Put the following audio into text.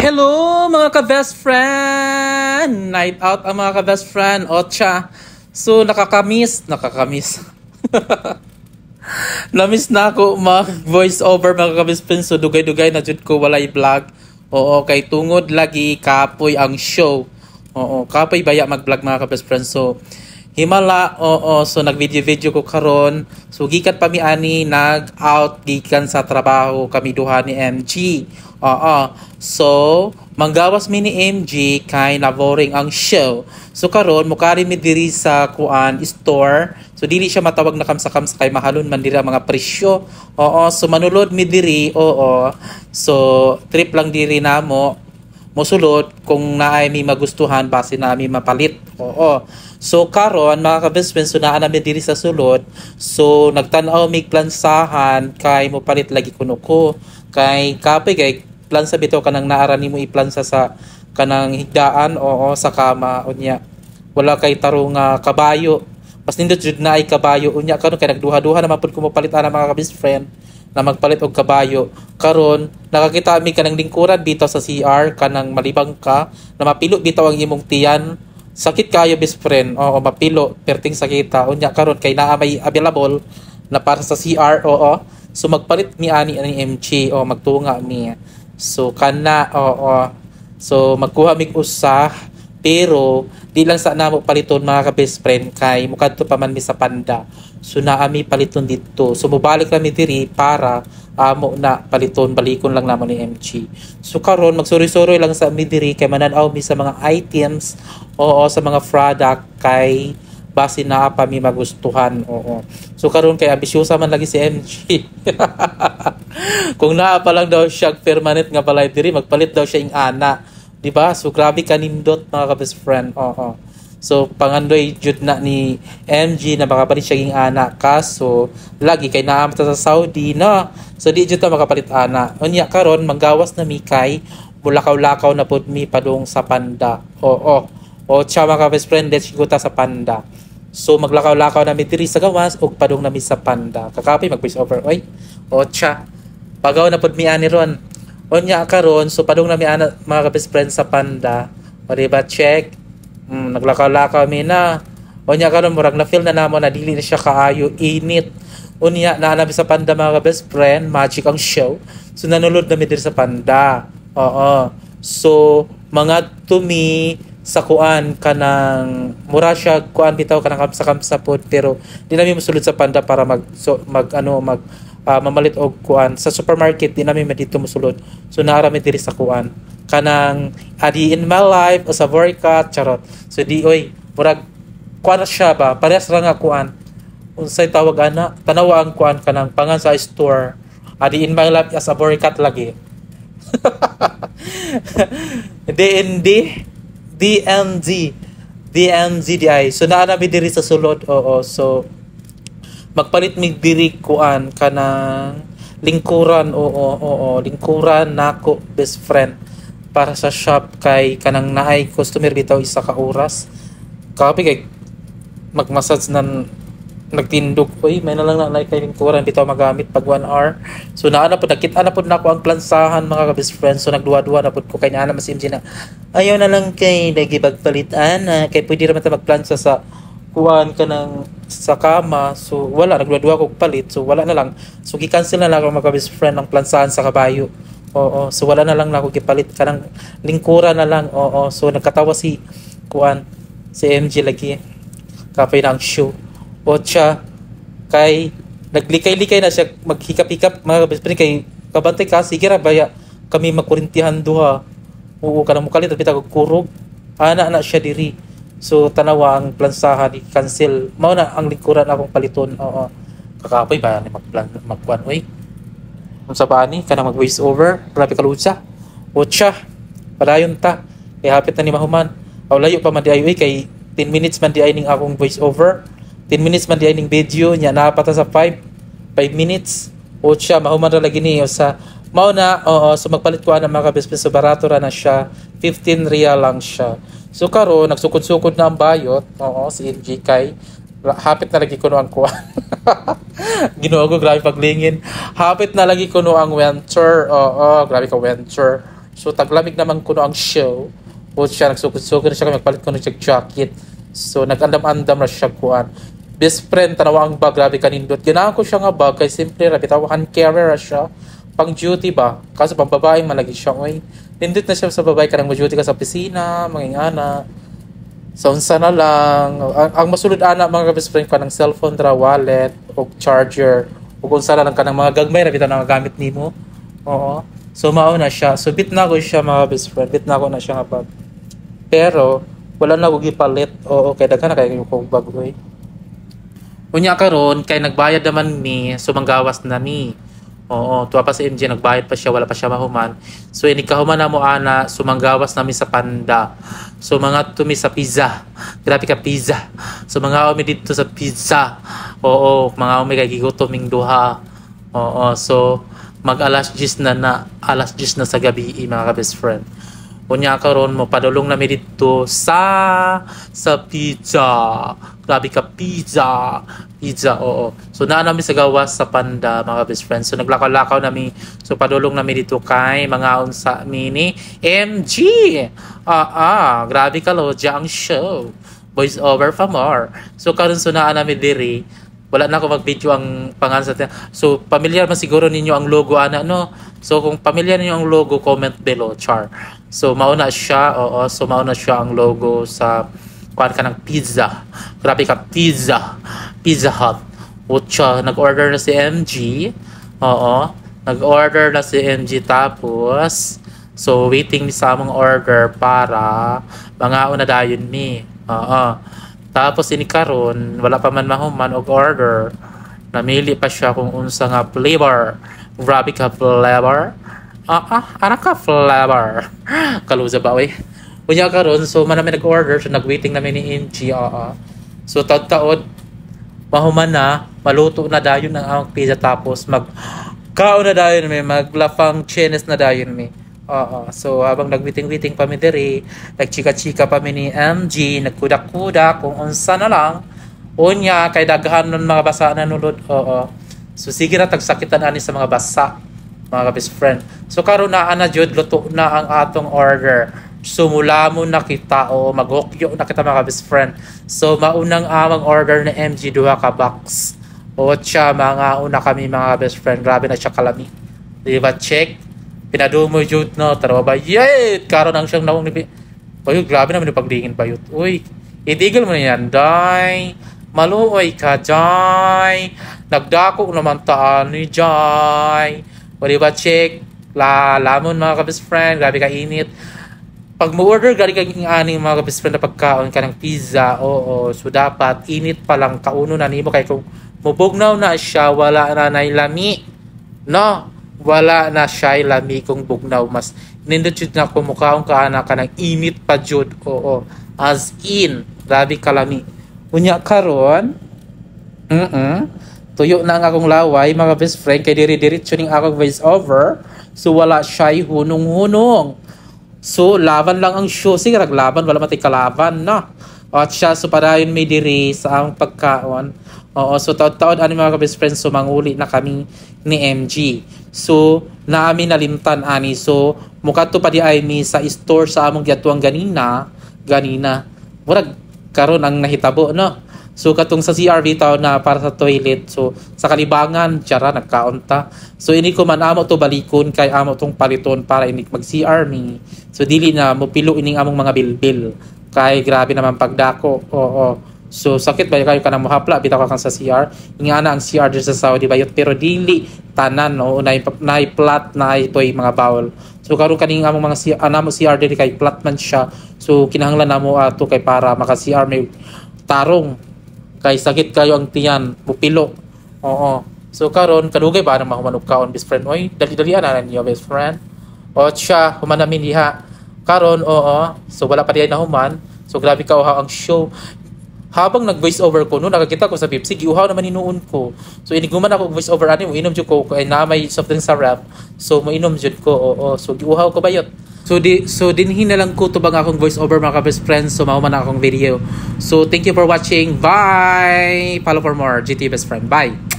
Hello mga ka-best friend! Night out ang mga ka-best friend. Ocha. So nakakamiss. Namiss na ako mag voice over mga ka-best friend. So dugay-dugay na jud ko walay vlog. Oo, kay tungod lagi kapoy ang show. Oo, kapoy baya mag-vlog mga ka-best friend. So himala, so nag-video ko karon. So gikan pa mi ani nag-out gikan sa trabaho kami duha ni MG. So manggawas mi ni MG kay na-boring ang show. So karon mukari mi diri sa kuan store. So dili siya matawag na kamsa-kamsa kay mahalon man diri ang mga presyo. So manulod mi diri. So trip lang diri namo. Mosulod kung naay mi magustuhan base na mi mapalit. So karon mga ka-best friends, so naa namin diri sa sulod. So nagtan-aw mig plansahan kay mo palit lagi kuno ko. Kay kapoy kay plansa bitaw kanang naara nimo iplansa sa kanang higdaan sa kama unya. Wala kay tarong kabayo. Mas nindot jud na ay kabayo unya karon kay nagduha-duha naman pud ko mo palit ana mga ka-best friend na magpalit og kabayo. Karon nakakita mi kanang lingkuran bitaw sa CR kanang malibang ka na mapilo bitaw ang imong tiyan. Sakit kayo best friend. Mapilo perting sakita unya karon kay naa may available na para sa CR. So magpalit mi ani MG magtunga mi. So kana so magkuha mig usah pero di lang sa namo paliton mga ka-best friend kay mukadto pa man mi sa Panda. So naami paliton dito. So mubalik kami diri para amo na paliton balikon lang namo ni MG. So karon magsuri-suri lang sa mi diri kay mananaw mi sa mga items sa mga product kay base na pa mi magustuhan. So karon kay ambisyosa man lagi si MG. Kung naa pa lang daw siya permanent nga balay diri magpalit daw siya ing ana. Di ba? So grabe kanindot mga ka-best friend. So pangandoy jud na ni MG na makapalit siya ing ana kaso lagi kay naam ta sa Saudi no. So di jud ta makapalit ana. Unya karon manggawas na mi kay mulakaw-lakaw na pud mi padung sa Panda. Siya mga ka-best friend let's go ta sa Panda. So maglakaw-lakaw na mi diri sa gawas ug padung na mi sa Panda. Kakapoy mag-voice over oy. Siya. Pagaw na pud mi ani ron. Unya karon so padung na mi ana mga ka-best friend sa Panda. O diba check. Naglakaw-lakaw mi na. Unya karon murag na feel na namo na dili na siya kaayo init. Unya na nabi sa Panda mga best friend, magic ang show. So nanulod na mi diri sa Panda. So mga tumi sa kuan kanang mura siya kuan bitaw kanang kamsa-kamsa pod pero di na mi mosulod sa Panda para mamalit og kuan sa supermarket di na mi dito mosulod. So naara mi diri sa kuan kanang adi in my life o sa Vorkat charot. So di murag kuan siya ba parehas ra nga kuan unsay tawag ana tanawa ang kuan kanang pangan sa store adi in my life as a Vorkat lagi. DNZ di so naa na mi diri sa sulod. So magpalit mi diri kuan kanang lingkuran lingkuran nako best friend para sa shop kay kanang naay customer bitaw isa ka oras. Kapi kay magmassage nan nagtindog may na lang na kay lingkuran bitaw magamit pag 1 hour. So naa na pud nakita na pud nako ang plansahan mga ka-best friends. So nagduwa-duwa na pud ko kay naa na mas MG na ayaw na lang kay nagipagpalitan kay pwede ra man ta magplansa sa kuan kanang sa kama. So wala nagduwa-duwa ko palit. So wala na lang. So gi-cancel na lang ako mga ka-best friend ang plansahan sa kabayo. So wala na lang na ako gipalit kanang lingkuran na lang. So nagkatawa si kuan si MG lagi kapay na ang show. Siya kay naglikay-likay na siya maghikap-hikap mga best friend kay kabantay ka sige ra baya kami magkurintihan duha. Kanang mukalit bitaw og kurog ana siya diri. So tanawa ang plansahan i-cancel mao na ang lingkuran akong paliton. Kakapoy ba ni magkuan sa bani kanang mag-voice over grabe kalutsa. Siya padayon ta kay hapit na ni mahuman layo pa man di ay kay 10 minutes man di ay ning akong voice over 10 minutes man di ay ning video nya napata sa 5 minutes. Siya mahuman ra lagi ni sa mao na so magpalit ko ana mga ka-best friend so barato ra na siya 15 real lang siya. So karon nagsukod-sukod na ang bayot si MG kay hapit na lagi kuno ang kuan. Ginoo ko grabe paglingin. Hapit na lagi kuno ang venture. Grabe ka venture. So taglamig naman ko no ang show. O siya nagsugod-sugod na siya, magpalit ko ng jacket. So nagandam-andam na siya kuan. Best friend tanawa ang bag, grabe kanindot. Ganahan ko siya nga bag kay simple ra bitaw hand carrier siya. Pang duty ba? Kaso pang babae malagi siya oy. Nindot na siya sa babae kanang mo-duty ka sa opisina, mangingana. So unsa na lang ang masulod ana mga best friend ko ng cellphone dra, wallet o charger. Ug unsa na lang kanang mga gagmay ra bitaw na magamit nimo. Oo. So mao na siya. So bit na ko siya mga best friend. Bit na ko na siya nga bag. Pero wala na ko gipalit. Oo, kay daghan na kay ko bag oy. Unya karon kay nagbayad naman ni, sumanggawas na ni. Oo, tuwa pa sa MJ, nagbayad pa siya, wala pa siya mahuman. So ini kahuman na mo ana, sumanggawas nami sa Panda. So mga tumi sa pizza. Grabe ka pizza. So mga umi dito sa pizza. Oo, mga umi kay gigutoming duha. Oo, so mag alas 10 alas 10 na sa gabi mga ka-best friend. Unya karon mo padulong na mi dito sa pizza. Grabe ka pizza. Oo. So naa nami sa gawas sa Panda mga best friends. So naglakaw-lakaw nami. So padulong nami dito kay mga unsa mini MG. Grabe ka lodya ang show. Voice over for more. So karon so naa nami diri. Wala na ako mag-video ang pangalan sa so pamilyar man siguro ninyo ang logo ana no. So kung pamilyar ninyo ang logo, comment below, char. So mauna siya, oo. So mauna siya ang logo sa kuan ka ng pizza. Grabe ka pizza. Pizza Hut. Utsa, nag-order na si MG. Oo. Nag-order na si MG tapos so waiting sa among order para mga una dayon mi. Oo. Tapos ini karon wala pa man mahuman og order. Namili pa siya kung unsa nga flavor. Grabe ka flavor. Ana ka flavor. Kaluza ba we? Unya karon so man namin nag-order, so nag-waiting namin ni MG. So taud-taod mahuman na, maluto na dayon ang among pizza tapos kaon na dayon mi, maglafang chenes na dayon mi. So habang nag-waiting pa mi diri, nagchika-chika pa mi ni MG, nagkudak-kudak kung unsa na lang. Unya kay daghan nun mga basa na nulod. So sige na tagsakitan ani sa mga basa, mga best friend. So karon na ana jud luto na ang atong order. So mula mo na kita maghokyo na kita mga best friend. So maunang amang order na MG duha ka box. Siya mga una kami mga best friend. Grabe na siya kalami. Di ba check? Pinadumo jud no, tarawa ba? Yay! Karon ang siyang nawong ni Bayot, grabe naman yung pagdingin bayot. Uy, itigil mo na yan, day. Maluoy ka, day. Nagdako naman taan ni day. O diba, check? Lamon mga ka-best friend, grabe ka init. Pag mo-order, gari ka aning mga ka-best friend na pagkaon ka ng pizza, so dapat init pa lang kauno na nimo kay kung mubugnaw na siya, wala na nailami. No? Wala na siya lami kung bugnaw. Mas nindot yun na kumukaong ka na ka ng init pa jud. As in, grabe kalami. Unya karon, tuyo na ang akong laway, mga best friend, kay diri-diretso ning akong voice over. So wala siya hunong-hunong. So laban lang ang show. Sige, raglaban, wala matay kalaban, no? At siya, so para yun may diri sa ang pagkaon. So taon-taon ani mga best friends, so manguli na kami ni MG. So naami nalimtan ani, so mukha to pa di ay mi sa store sa among giatuang ganina. Murag karon ang nahitabo, no? So katong sa CR bitaw na para sa toilet, so sa kalibangan tiyara nagkaunta. So ini ko man amo to balikon kay amo tong paliton para ini mag CR mi. So dili na mo pilo ining among mga bilbil. Kay grabe naman pagdako. So sakit ba kayo kanang mohapla bitaw ka kang sa CR. Ingana ang CR dito sa Saudi bayot pero dili tanan nay plat na itoy mga bawol. So karon kaning among mga anamo CR dili kay plat man siya. So kinahanglan namo ato kay para maka CR may tarong kay sakit kayo ang tiyan pupilo. So karon kadugay ba nang mahumanog kaon best friend oy dali-dalian na niyo best friend. Siya human namin diha karon so wala pa diay nahuman. So grabe ka ang show. Habang nag-voice over ko, no, nakakita ko sa Pepsi, giuhaw naman inuun ko. So, iniguman ako voice over, mo inom dyan ko, ay na may soft drink sa rap. So, mo inom dyan ko, So, giuhaw ko bayot. So, dinhin na lang ko tubang akong voice over, mga ka-best friends. So, mauman na akong video. So, thank you for watching. Bye! Follow for more. GT Best Friend. Bye!